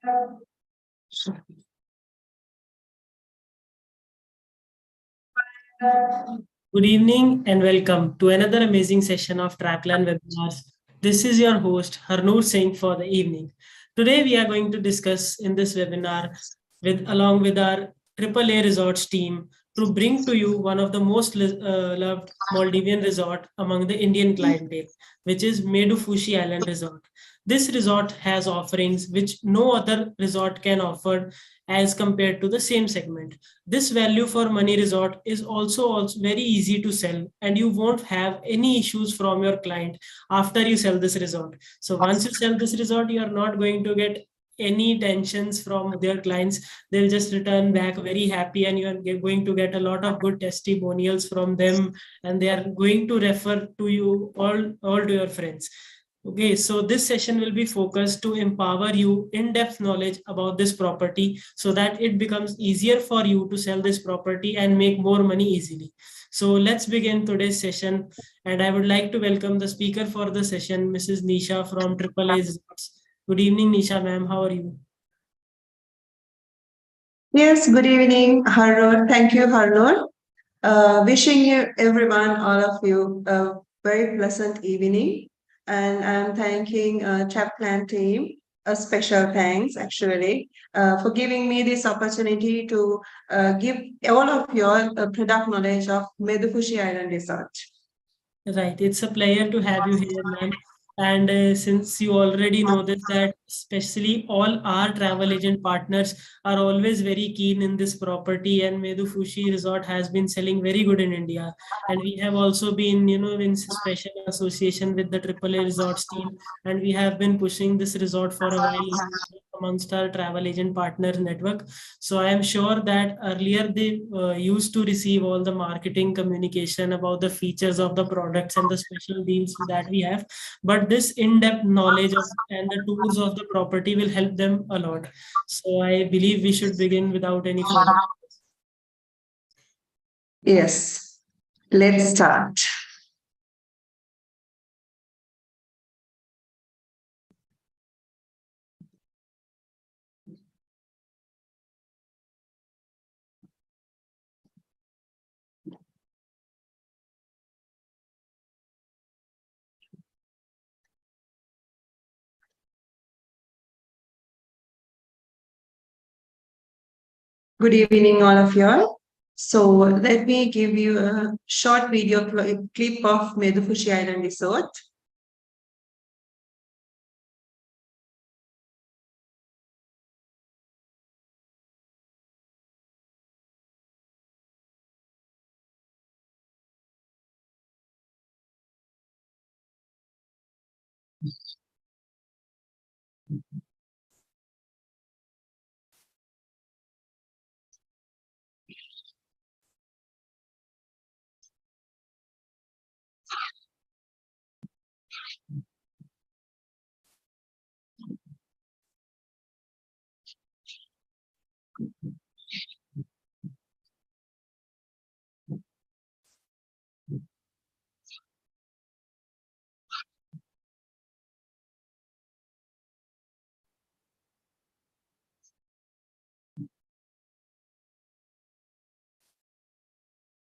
Good evening and welcome to another amazing session of Traplan webinars. This is your host Harnoor Singh for the evening. Today we are going to discuss in this webinar along with our AAA Resorts team to bring to you one of the most loved Maldivian resort among the Indian clientele, which is Medhufushi Island Resort. This resort has offerings which no other resort can offer as compared to the same segment. This value for money resort is also very easy to sell, and you won't have any issues from your client after you sell this resort. So once you sell this resort, you are not going to get any tensions from their clients. They'll just return back very happy, and you are going to get a lot of good testimonials from them, and they are going to refer to you all to your friends. Okay, so this session will be focused to empower you in-depth knowledge about this property so that it becomes easier for you to sell this property and make more money easily. So let's begin today's session. And I would like to welcome the speaker for the session, Mrs. Nisha from AAA Resorts. Good evening, Nisha ma'am. How are you? Yes, good evening, Harnoor. Thank you, Harnoor. Wishing you, everyone, all of you, a very pleasant evening. And I'm thanking Chapland team, a special thanks actually, for giving me this opportunity to give all of your product knowledge of Medhufushi Island Resort. Right. It's a pleasure to have you here, ma'am. And since you already know this, that especially all our travel agent partners are always very keen in this property, and Medhufushi Resort has been selling very good in India. And we have also been, in special association with the AAA Resorts team, and we have been pushing this resort for a while amongst our travel agent partner network. So I am sure that earlier they used to receive all the marketing communication about the features of the products and the special deals that we have. But this in-depth knowledge and the tours of the property will help them a lot. So I believe we should begin without any further. Yes, let's start. Good evening, all of you all. So let me give you a short video clip of Medhufushi Island Resort.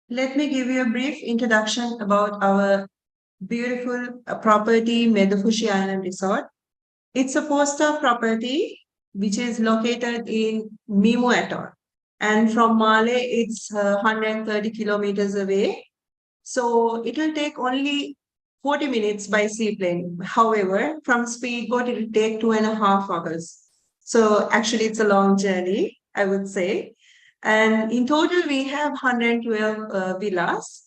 Let me give you a brief introduction about our beautiful property, Medhufushi Island Resort. It's a four-star property which is located in Mimu Atoll. And from Male, it's 130 kilometers away. So it will take only 40 minutes by seaplane. However, from speedboat, it will take 2.5 hours. So actually, it's a long journey, I would say. And in total, we have 112 villas,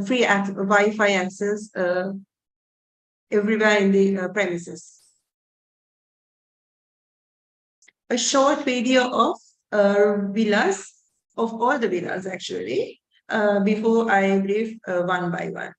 free Wi-Fi access everywhere in the premises. A short video of villas, of all the villas actually, before I brief one by one.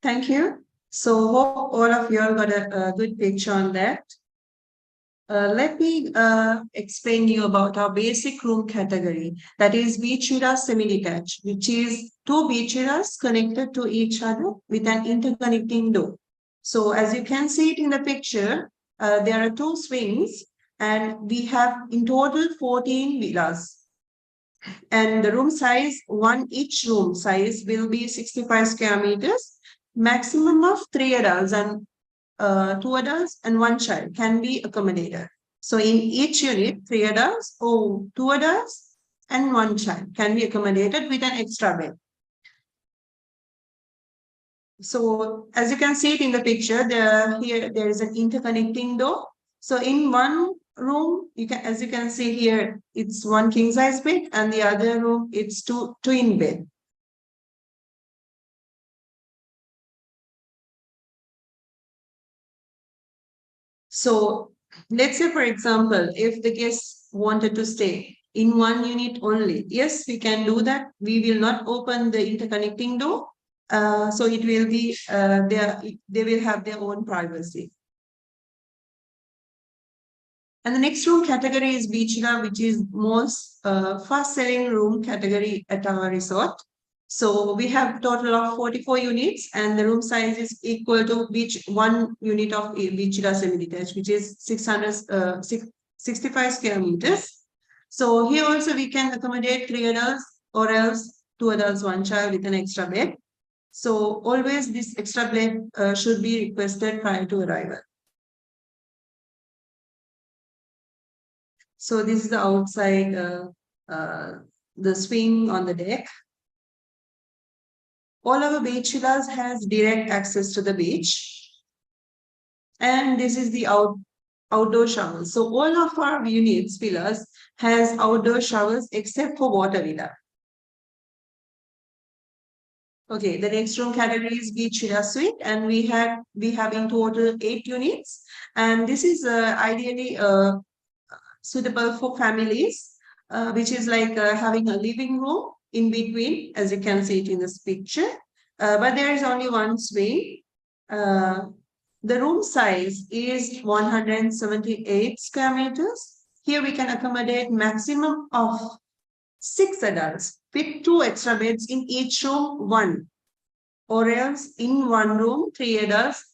Thank you. So hope all of you all got a good picture on that. Let me explain you about our basic room category, that is Vichura semi-detached, which is two Vichuras connected to each other with an interconnecting door. So as you can see it in the picture, there are two swings and we have in total 14 villas. And the room size, each room size will be 65 square meters, maximum of 3 adults and 2 adults and 1 child can be accommodated. So in each unit, 3 adults or 2 adults and 1 child can be accommodated with an extra bed. So as you can see it in the picture, there is an interconnecting door. So in one room, as you can see here, it's one king size bed, and the other room it's two twin bed. So let's say, for example, if the guests wanted to stay in one unit only, yes, we can do that. We will not open the interconnecting door. So it will be they will have their own privacy. And the next room category is Beachina, which is most fast selling room category at our resort. So we have total of 44 units and the room size is equal to one unit of Beachina semi-detached, which is 65 square meters. So here also we can accommodate 3 adults or else 2 adults, 1 child with an extra bed. So always this extra bed should be requested prior to arrival. So this is the outside, the swing on the deck. All our beach villas has direct access to the beach. And this is the outdoor showers. So all of our units, villas, has outdoor showers except for water villa. Okay, the next room category is beach villa suite, and we have in total 8 units, and this is ideally suitable for families, which is like having a living room in between, as you can see it in this picture. But there is only one swing. The room size is 178 square meters. Here we can accommodate maximum of 6 adults with 2 extra beds in each room, one, or else in one room, 3 adults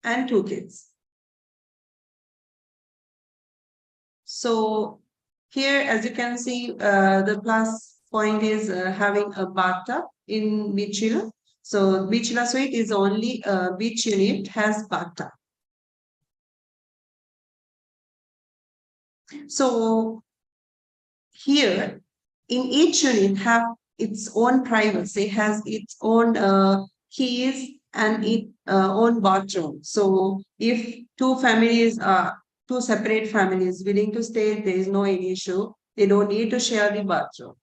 and 2 kids. So here, as you can see, the plus point is having a bathtub in beach villa. So beach villa suite is only a beach unit has bathtub. So here, in each unit have its own privacy, has its own keys and its own bathroom. So if two separate families willing to stay, there is no any issue. They don't need to share the bathroom,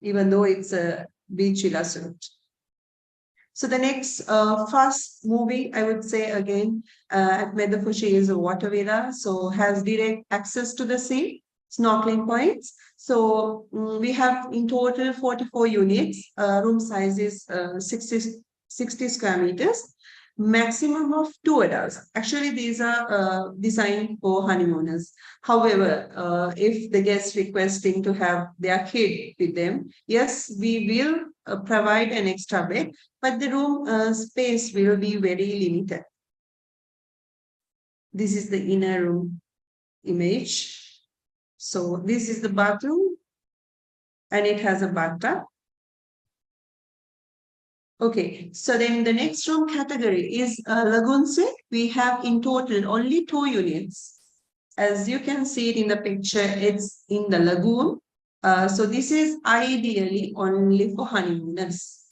even though it's a beach villa suite. So the next fast moving, I would say again, at Medhufushi is a water villa, so has direct access to the sea, snorkeling points. So we have in total 44 units, room size is 60 square meters, maximum of 2 adults. Actually, these are designed for honeymooners. However, if the guest requesting to have their kid with them, yes, we will provide an extra bed, but the room space will be very limited. This is the inner room image. So this is the bathroom and it has a bathtub. Okay, so then the next room category is lagoon suite. We have in total only 2 units. As you can see it in the picture, it's in the lagoon. So this is ideally only for honeymooners.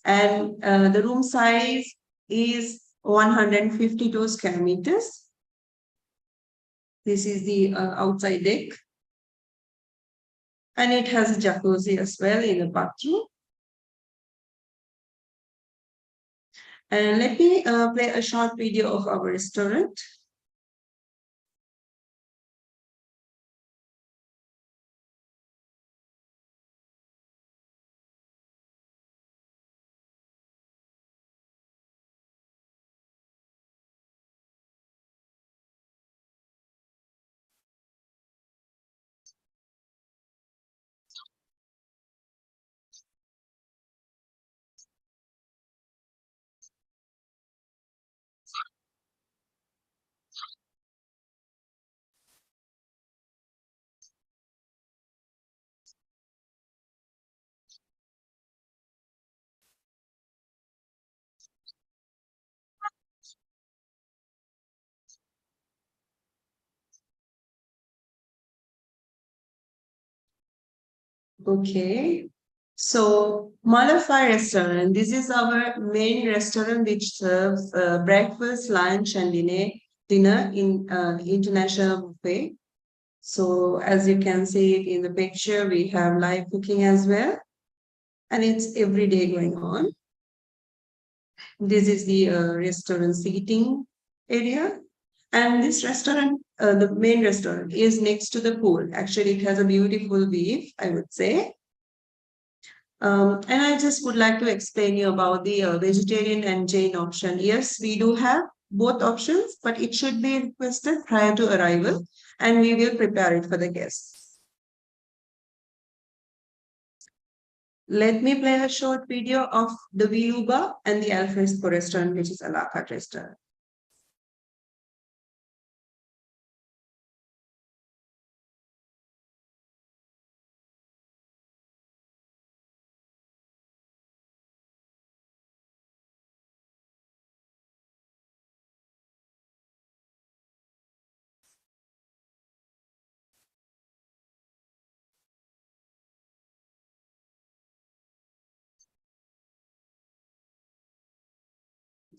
And the room size is 152 square meters. This is the outside deck. And it has a jacuzzi as well in the bathroom. And let me play a short video of our restaurant. Okay. So, Malafai restaurant, this is our main restaurant which serves breakfast, lunch, and dinner in international buffet. So, as you can see it in the picture, we have live cooking as well, and it's every day going on. This is the restaurant seating area. And this restaurant, the main restaurant, is next to the pool. Actually, it has a beautiful view, I would say. And I just would like to explain you about the vegetarian and Jain option. Yes, we do have both options, but it should be requested prior to arrival, and we will prepare it for the guests. Let me play a short video of the Viuba and the Alfresco restaurant, which is a la carte restaurant.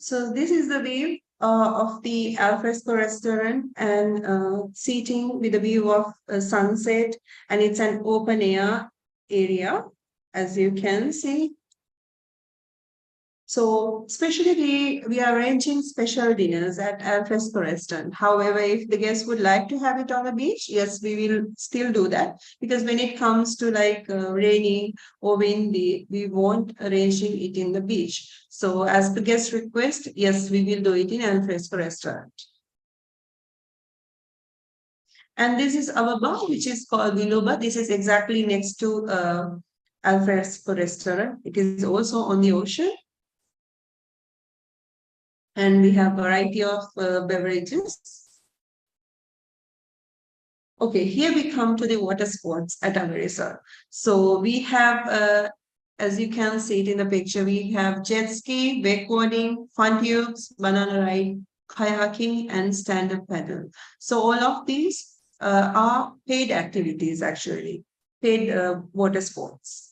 So this is the view of the Alfresco restaurant and seating with a view of sunset, and it's an open air area, as you can see. So, especially we are arranging special dinners at Alfresco restaurant. However, if the guests would like to have it on the beach, yes, we will still do that, because when it comes to like rainy or windy, we won't arranging it in the beach. So, as the guest request, yes, we will do it in Alfresco restaurant. And this is our bar, which is called Viloba. This is exactly next to Alfresco restaurant. It is also on the ocean. And we have a variety of beverages. Okay, here we come to the water sports at our resort. So we have, as you can see it in the picture, we have jet ski, wakeboarding, fun tubes, banana ride, kayaking, and stand-up paddle. So all of these are paid activities, actually, paid water sports.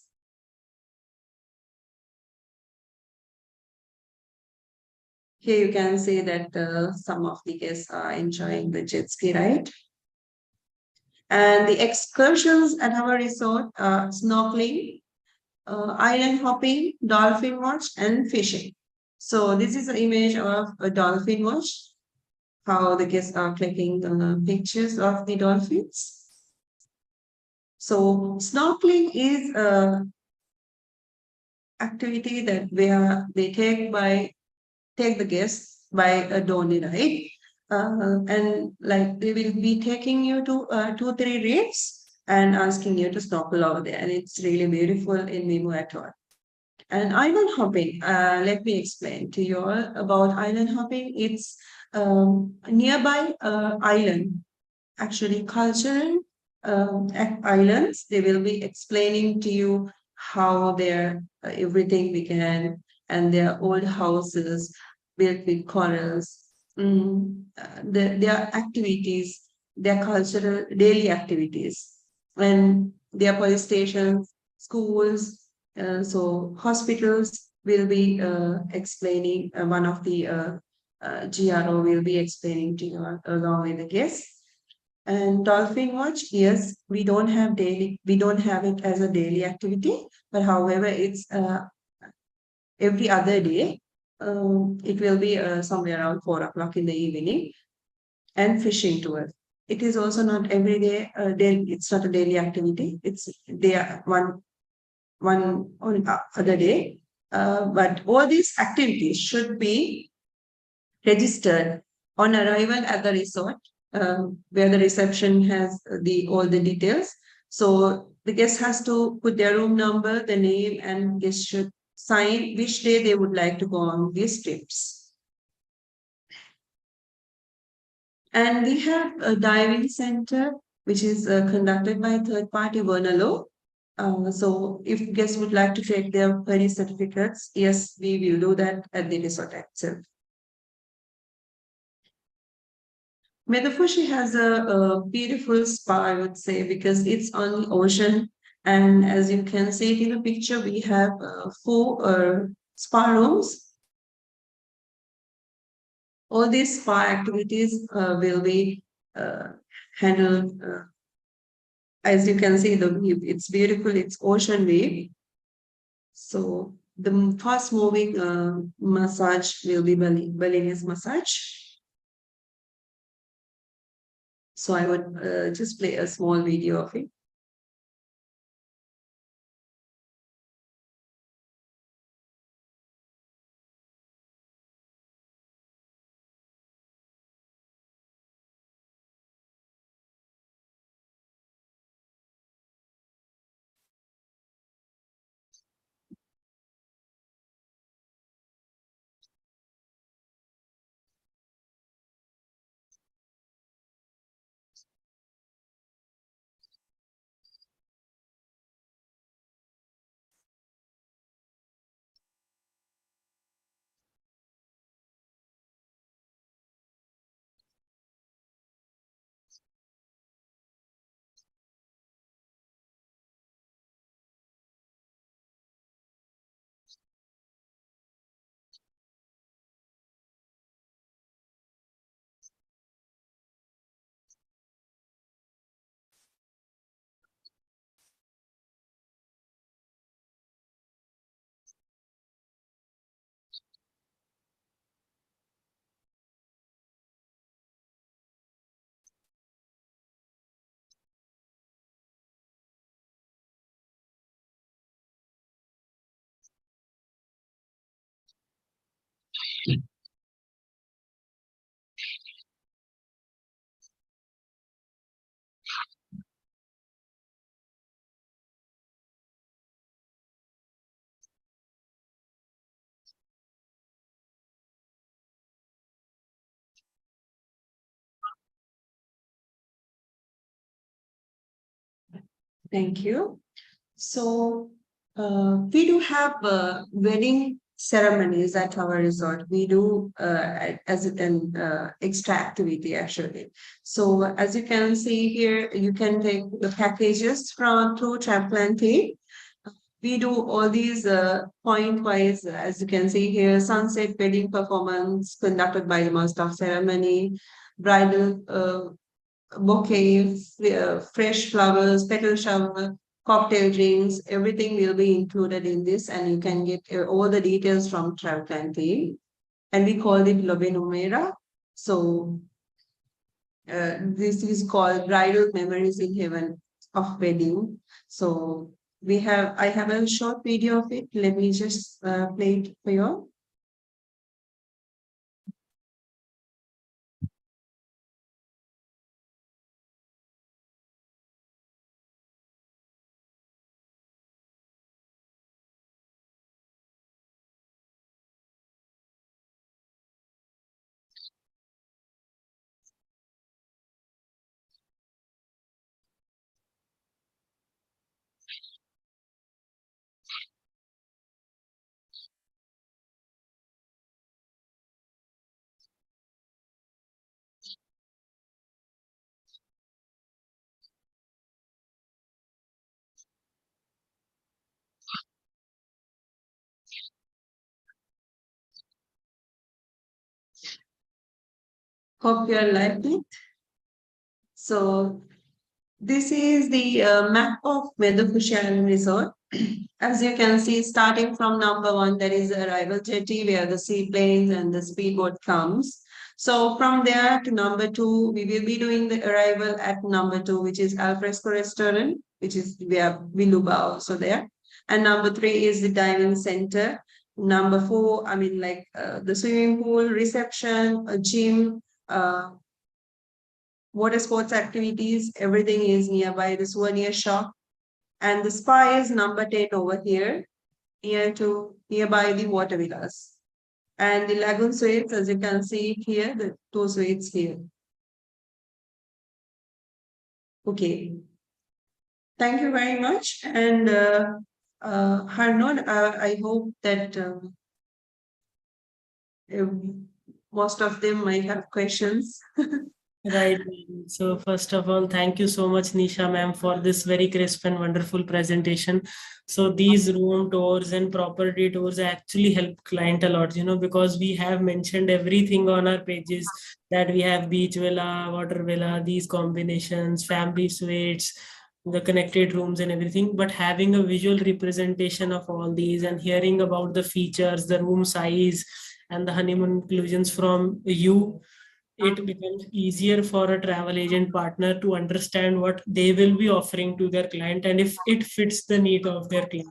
Here you can see that some of the guests are enjoying the jet ski ride. And the excursions at our resort are snorkeling, island hopping, dolphin watch, and fishing. So this is an image of a dolphin watch, how the guests are clicking pictures of the dolphins. So snorkeling is a activity that where they take the guests by a dolly ride. And like they will be taking you to 2-3 reefs and asking you to snorkel over there. And it's really beautiful in Mimo Atoll. And island hopping, let me explain to you all about island hopping. It's nearby island, actually cultural islands. They will be explaining to you how their everything began and their old houses built with corals, their activities, their cultural daily activities, and their police stations, schools, so hospitals will be explaining, one of the GRO will be explaining to you along with the guests. And dolphin watch, yes, we don't have it as a daily activity, but however, it's every other day. It will be somewhere around 4 o'clock in the evening, and fishing tour. It is also not every day. It's not a daily activity. It's there one on other day. But all these activities should be registered on arrival at the resort, where the reception has the all the details. So the guest has to put their room number, the name, and guest should sign which day they would like to go on these trips. And we have a diving center, which is conducted by third party Vernalo. So if guests would like to take their PERI certificates, yes, we will do that at the resort itself. Medhufushi has a beautiful spa, I would say, because it's on the ocean And as you can see in the picture, we have 4 spa rooms. All these spa activities will be handled. As you can see, the view, it's beautiful, it's ocean view. So the fast moving massage will be Balinese massage. So I would just play a small video of it. Thank you. So we do have wedding ceremonies at our resort. We do as an extra activity actually. So as you can see here, you can take the packages from through Traplanty. We do all these point wise, as you can see here, sunset wedding performance conducted by the master of ceremony, bridal bouquet, fresh flowers, petal shower, cocktail drinks, everything will be included in this, and you can get all the details from Travel team. And we call it Lobe Numera. So this is called Bridal Memories in Heaven of Wedding. So I have a short video of it. Let me just play it for you. Hope you are liking it. So this is the map of Medhufushi Resort. As you can see, starting from number 1, there is arrival jetty where the seaplanes and the speedboat comes. So from there to number 2, we will be doing the arrival at number 2, which is Alfresco Restaurant, which is where Viluba also there. And number 3 is the dining center. Number 4, I mean like the swimming pool, reception, a gym, water sports activities, everything is nearby the souvenir shop. And the spa is number 10 over here, nearby the water villas. And the lagoon suites, as you can see here, the 2 suites here. Okay. Thank you very much. And Harnon, I hope that most of them might have questions. Right. So first of all, thank you so much, Nisha ma'am, for this very crisp and wonderful presentation. So these room tours and property tours actually help client a lot, because we have mentioned everything on our pages that we have beach villa, water villa, these combinations, family suites, the connected rooms and everything. But having a visual representation of all these and hearing about the features, the room size, and the honeymoon inclusions from you, it becomes easier for a travel agent partner to understand what they will be offering to their client and if it fits the need of their client.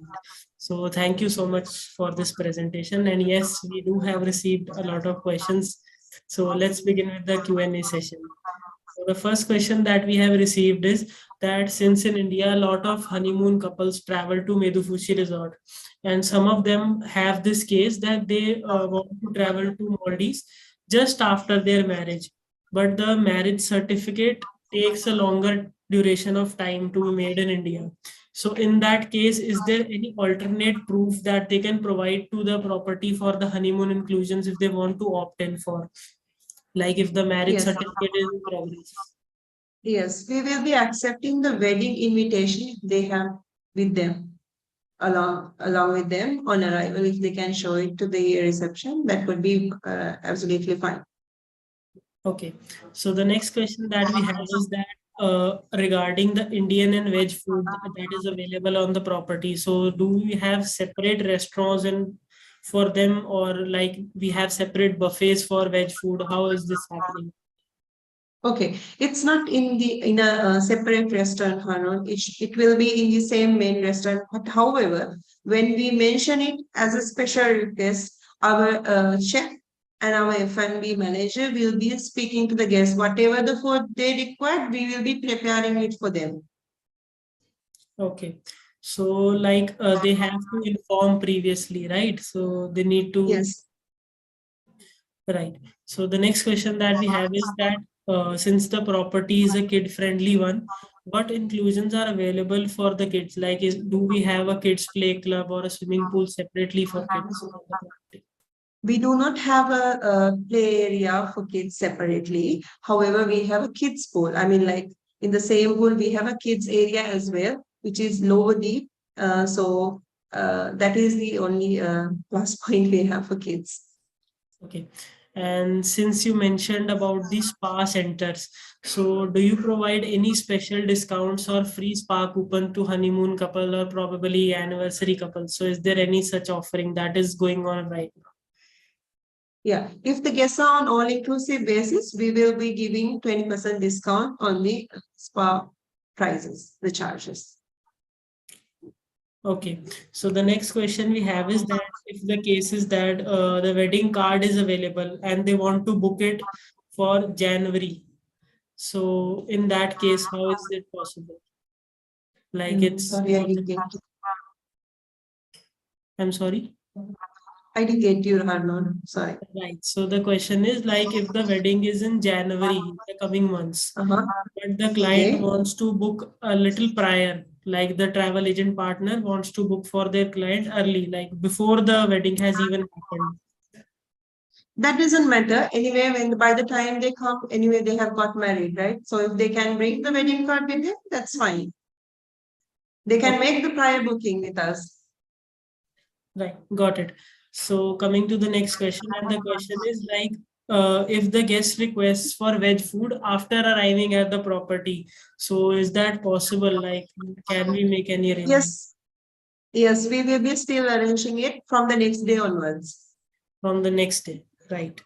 So thank you so much for this presentation. And yes, we do have received a lot of questions. So let's begin with the Q&A session. So the first question that we have received is that since in India, a lot of honeymoon couples travel to Medhufushi resort, and some of them have this case that they want to travel to Maldives just after their marriage, but the marriage certificate takes a longer duration of time to be made in India. So in that case, is there any alternate proof that they can provide to the property for the honeymoon inclusions if they want to opt in for? Like if the marriage Yes, certificate is in progress. yes, we will be accepting the wedding invitation they have with them, along with them on arrival. If they can show it to the reception, that would be absolutely fine. Okay. So the next question that we have is that regarding the Indian and veg food that is available on the property. So do we have separate restaurants and for them, or like we have separate buffets for veg food? How is this happening? Okay, it's not in a separate restaurant, Hanon. It will be in the same main restaurant. But however, when we mention it as a special request, our chef and our F&B manager will be speaking to the guests. Whatever the food they require, we will be preparing it for them. Okay. So like they have to inform previously, right? So they need to. Yes. Right. So the next question that we have is that since the property is a kid-friendly one, what inclusions are available for the kids? Like, do we have a kids play club or a swimming pool separately for kids on the property? We do not have a play area for kids separately. However, we have a kids pool. I mean, like in the same pool, we have a kids area as well, which is lower deep. That is the only plus point we have for kids. Okay. And since you mentioned about the spa centers, so do you provide any special discounts or free spa coupon to honeymoon couple or probably anniversary couple? So is there any such offering that is going on right now? Yeah, if the guests are on all-inclusive basis, we will be giving 20% discount on the spa prices, the charges. Okay, so the next question we have is that if the case is that the wedding card is available and they want to book it for January, so in that case, how is it possible? Like it's Sorry, for the, I'm sorry. I didn't get you, Harnon. Sorry. Right. So the question is like if the wedding is in January, the coming months, Uh-huh. but the client Okay. wants to book a little prior, like the travel agent partner wants to book for their client early, like before the wedding has even happened. That doesn't matter. Anyway, when by the time they come, anyway, they have got married, right? So if they can bring the wedding card with them, that's fine. They can Okay. make the prior booking with us. Right, got it. So coming to the next question, and the question is like, if the guest requests for veg food after arriving at the property, so is that possible? Like, can we make any arrangement Yes, yes, we will be still arranging it from the next day onwards. from the next day? Right.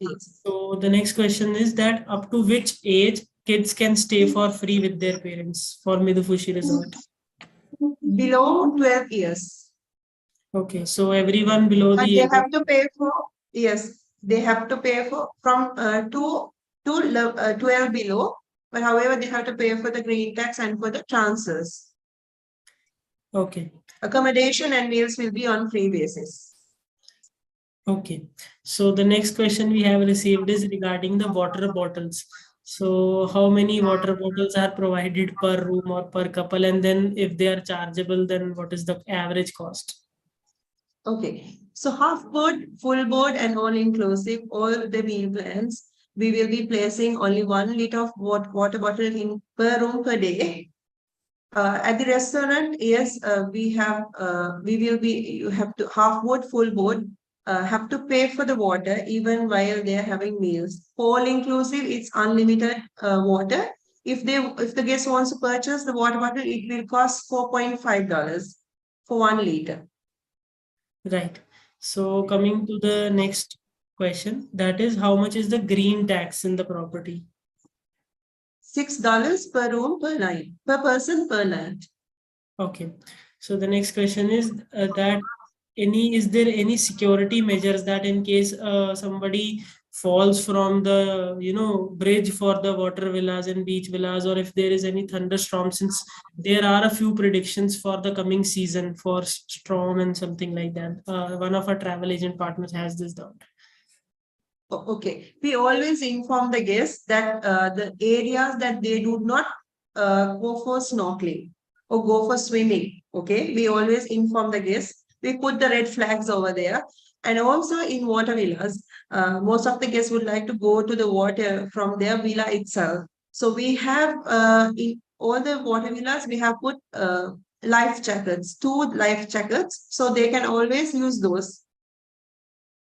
Yes. So the next question is that up to which age kids can stay for free with their parents for Midhufushi Resort? Below 12 years. Okay, so everyone below But the they age of have to pay for, yes, they have to pay for from 2 to 12 below. But however, they have to pay for the green tax and for the transfers. okay. Accommodation and meals will be on free basis. Okay, so the next question we have received is regarding the water bottles. So how many water bottles are provided per room or per couple? And then if they are chargeable, then what is the average cost? Okay, so half board, full board, and all inclusive, all the meal plans. we will be placing only 1 liter of water bottle in per room per day. At the restaurant, yes, we will be, you have to half board, full board, have to pay for the water even while they are having meals. All inclusive, it's unlimited water. If the guest wants to purchase the water bottle, it will cost $4.5 for 1 liter. Right. So coming to the next question, that is how much is the green tax in the property? $6 per room per night, per person per night. Okay. So the next question is that is there any security measures that in case somebody falls from the bridge for the water villas and beach villas, or if there is any thunderstorm, since there are a few predictions for the coming season for storm and something like that. One of our travel agent partners has this doubt. Okay, we always inform the guests that the areas that they do not go for snorkeling or go for swimming. Okay, we always inform the guests. We put the red flags over there. And also in water villas, most of the guests would like to go to the water from their villa itself. So we have in all the water villas, we have put life jackets, 2 life jackets, so they can always use those.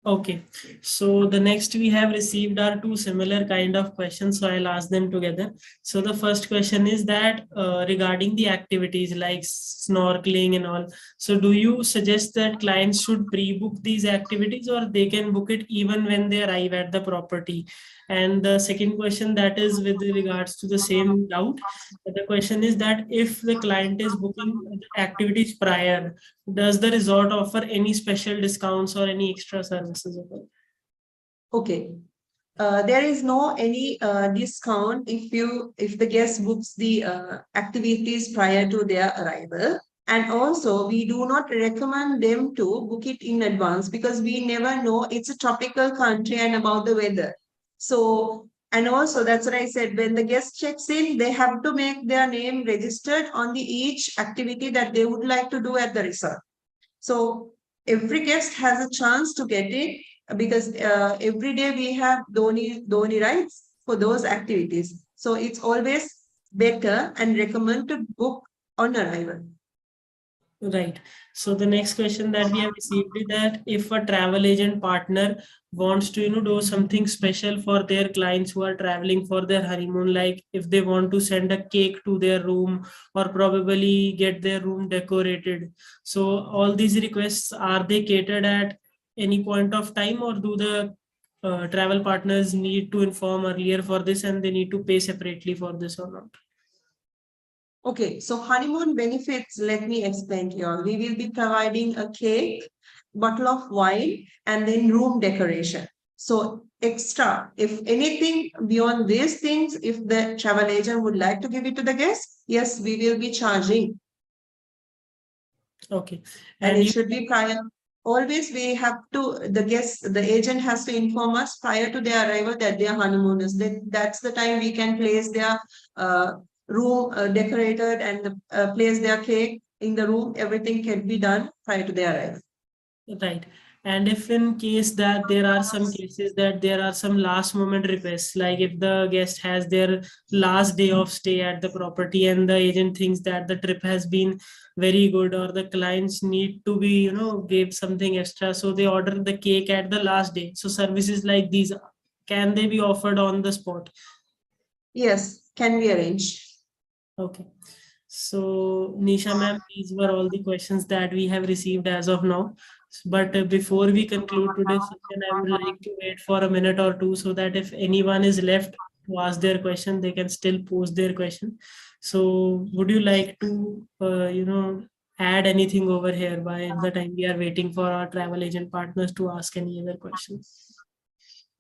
Okay, so the next we have received are two similar kind of questions, so I'll ask them together. So the first question is that regarding the activities like snorkeling and all. So do you suggest that clients should pre-book these activities, or they can book it even when they arrive at the property? And the second question, that is with regards to the same doubt. The question is that if the client is booking the activities prior, does the resort offer any special discounts or any extra services? Okay. There is no any discount if the guest books the activities prior to their arrival. And also, we do not recommend them to book it in advance because we never know, it's a tropical country and about the weather. So, and also that's what I said, when the guest checks in, they have to make their name registered on the each activity that they would like to do at the resort. So every guest has a chance to get it because every day we have Dhoni rides for those activities. So it's always better and recommend to book on arrival. Right. So the next question that we have received is that if a travel agent partner wants to, do something special for their clients who are traveling for their honeymoon, like if they want to send a cake to their room or probably get their room decorated. So all these requests, are they catered at any point of time, or do the travel partners need to inform earlier for this and they need to pay separately for this or not? Okay, so honeymoon benefits, let me explain to you all. We will be providing a cake, bottle of wine, and then room decoration. So extra, if anything beyond these things, if the travel agent would like to give it to the guest, yes, we will be charging. Okay. And it should be prior. Always we have to, the agent has to inform us prior to their arrival that they are honeymooners. That's the time we can place their room decorated and place their cake in the room. Everything can be done prior to their arrival. Right. And if in case that there are some cases that there are some last moment requests, like if the guest has their last day of stay at the property and the agent thinks that the trip has been very good, or the clients need to be, give something extra, so they order the cake at the last day. So services like these, can they be offered on the spot? Yes, can be arranged. Okay. So, Nisha ma'am, these were all the questions that we have received as of now. But before we conclude today's session, I would like to wait for a minute or two so that if anyone is left to ask their question, they can still post their question. So, would you like to, add anything over here by the time we are waiting for our travel agent partners to ask any other question?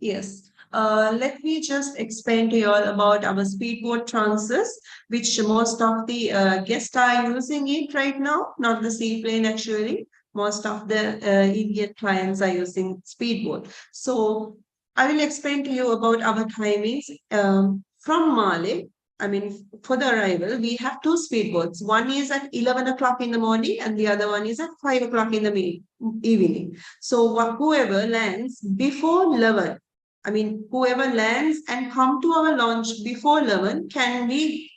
Yes. Let me just explain to you all about our speedboat transfers, which most of the guests are using it right now, not the seaplane actually. Most of the Indian clients are using speedboat. So I will explain to you about our timings. From Male, I mean, for the arrival, we have 2 speedboats. One is at 11 o'clock in the morning and the other one is at 5 o'clock in the evening. So whoever lands before 11, whoever lands and come to our launch before 11 can be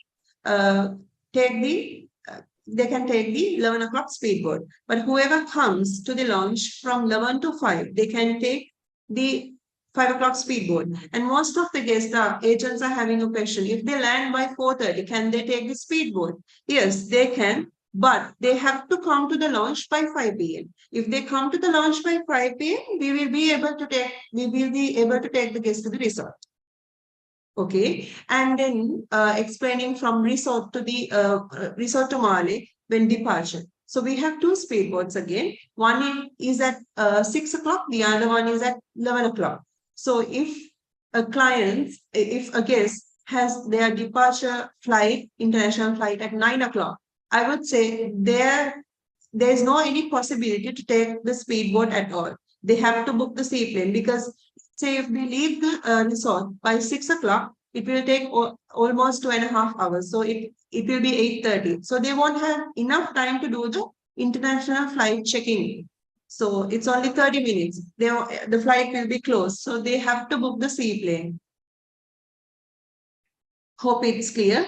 take the they can take the 11 o'clock speedboat. But whoever comes to the launch from 11 to 5, they can take the 5 o'clock speedboat. And most of the guests are agents are having a question. If they land by 4:30, can they take the speedboat? Yes, they can, but they have to come to the launch by 5 p.m. If they come to the launch by 5 p.m., we will be able to take the guests to the resort. Okay, and then explaining from resort to the resort to Male when departure. So we have two speedboats again. One is at 6 o'clock, the other one is at 11 o'clock. So if if a guest has their departure flight, international flight at 9 o'clock, I would say there's no any possibility to take the speedboat at all. They have to book the seaplane because say if they leave the resort by 6 o'clock, it will take almost 2.5 hours. So it will be 8:30. So they won't have enough time to do the international flight checking. So it's only 30 minutes. The flight will be closed. So they have to book the seaplane. Hope it's clear.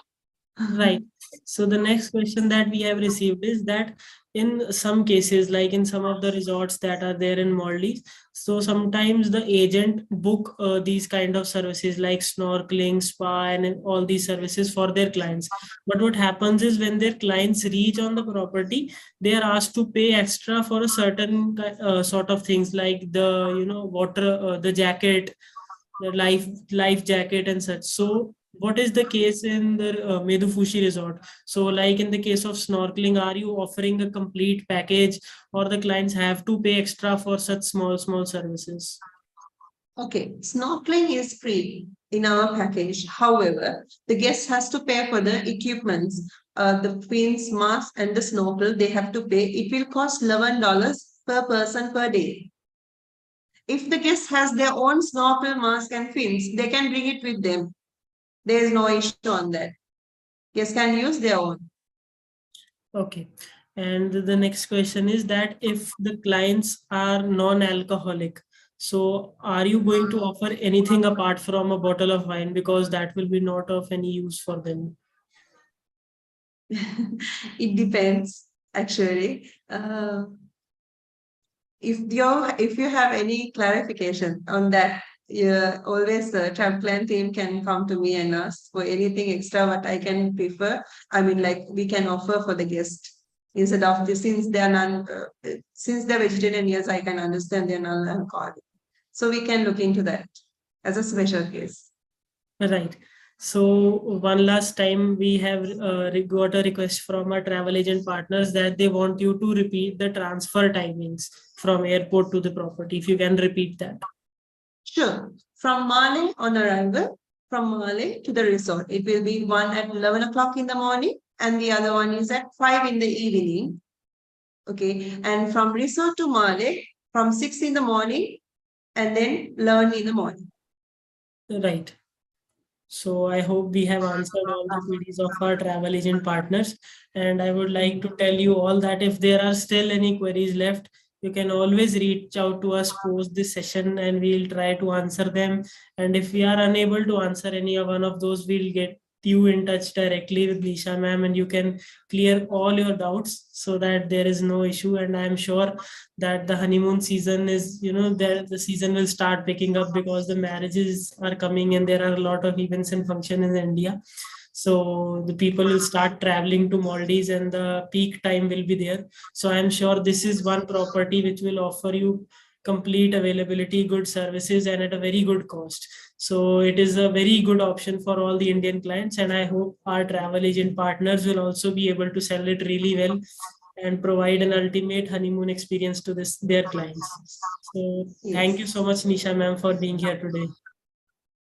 Right. So the next question that we have received is that in some cases, like in some of the resorts that are there in Maldives, so sometimes the agent book these kind of services like snorkeling, spa, and all these services for their clients. But what happens is when their clients reach on the property, they are asked to pay extra for a certain sort of things like the water, the jacket, the life jacket and such. So what is the case in the Medhufushi resort? So like in the case of snorkeling, are you offering a complete package or the clients have to pay extra for such small services? Okay, snorkeling is free in our package. However, the guest has to pay for the equipments, the fins, mask, and the snorkel. They have to pay. It will cost $11 per person per day. If the guest has their own snorkel, mask, and fins, they can bring it with them. There is no issue on that. Guests can use their own. Okay. And the next question is that if the clients are non-alcoholic, so are you going to offer anything apart from a bottle of wine, because that will be not of any use for them? It depends, actually. If you have any clarification on that, always the travel plan team can come to me and ask for anything extra what I can prefer. Like we can offer for the guest instead of this, since they're vegetarian. Yes, I can understand they're non-alcoholic, so we can look into that as a special case. Right. So one last time we have got a request from our travel agent partners that they want you to repeat the transfer timings from airport to the property. If you can repeat that. Sure. From Male on arrival, from Male to the resort, it will be one at 11 o'clock in the morning and the other one is at 5 in the evening. Okay. And from resort to Male, from 6 in the morning and then 11 in the morning. Right. So I hope we have answered all the queries of our travel agent partners. And I would like to tell you all that if there are still any queries left, you can always reach out to us post this session and we'll try to answer them. And if we are unable to answer any of one of those, we'll get you in touch directly with Nisha ma'am and you can clear all your doubts so that there is no issue. And I'm sure that the honeymoon season is, the season will start picking up because the marriages are coming and there are a lot of events and functions in India. So the people will start traveling to Maldives and the peak time will be there. So I'm sure this is one property which will offer you complete availability, good services, and at a very good cost. So it is a very good option for all the Indian clients. And I hope our travel agent partners will also be able to sell it really well and provide an ultimate honeymoon experience to their clients. So thank you so much, Nisha ma'am, for being here today.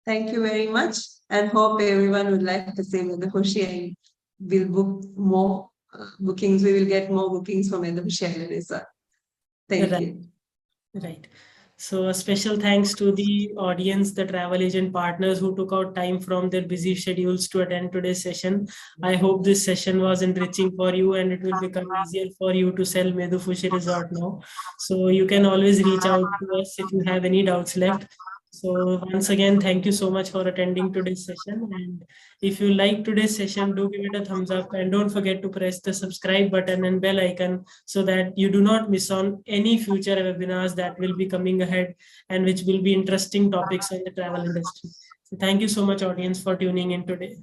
Thank you very much, and hope everyone would like to see Medhufushi and will book more bookings. We will get more bookings from Medhufushi Island Resort. Thank you. Right. So a special thanks to the audience, the travel agent partners who took out time from their busy schedules to attend today's session. I hope this session was enriching for you and it will become easier for you to sell Medhufushi Resort now. So you can always reach out to us if you have any doubts left. So once again, thank you so much for attending today's session. And if you like today's session, do give it a thumbs up and don't forget to press the subscribe button and bell icon so that you do not miss on any future webinars that will be coming ahead and which will be interesting topics on the travel industry. So thank you so much, audience, for tuning in today.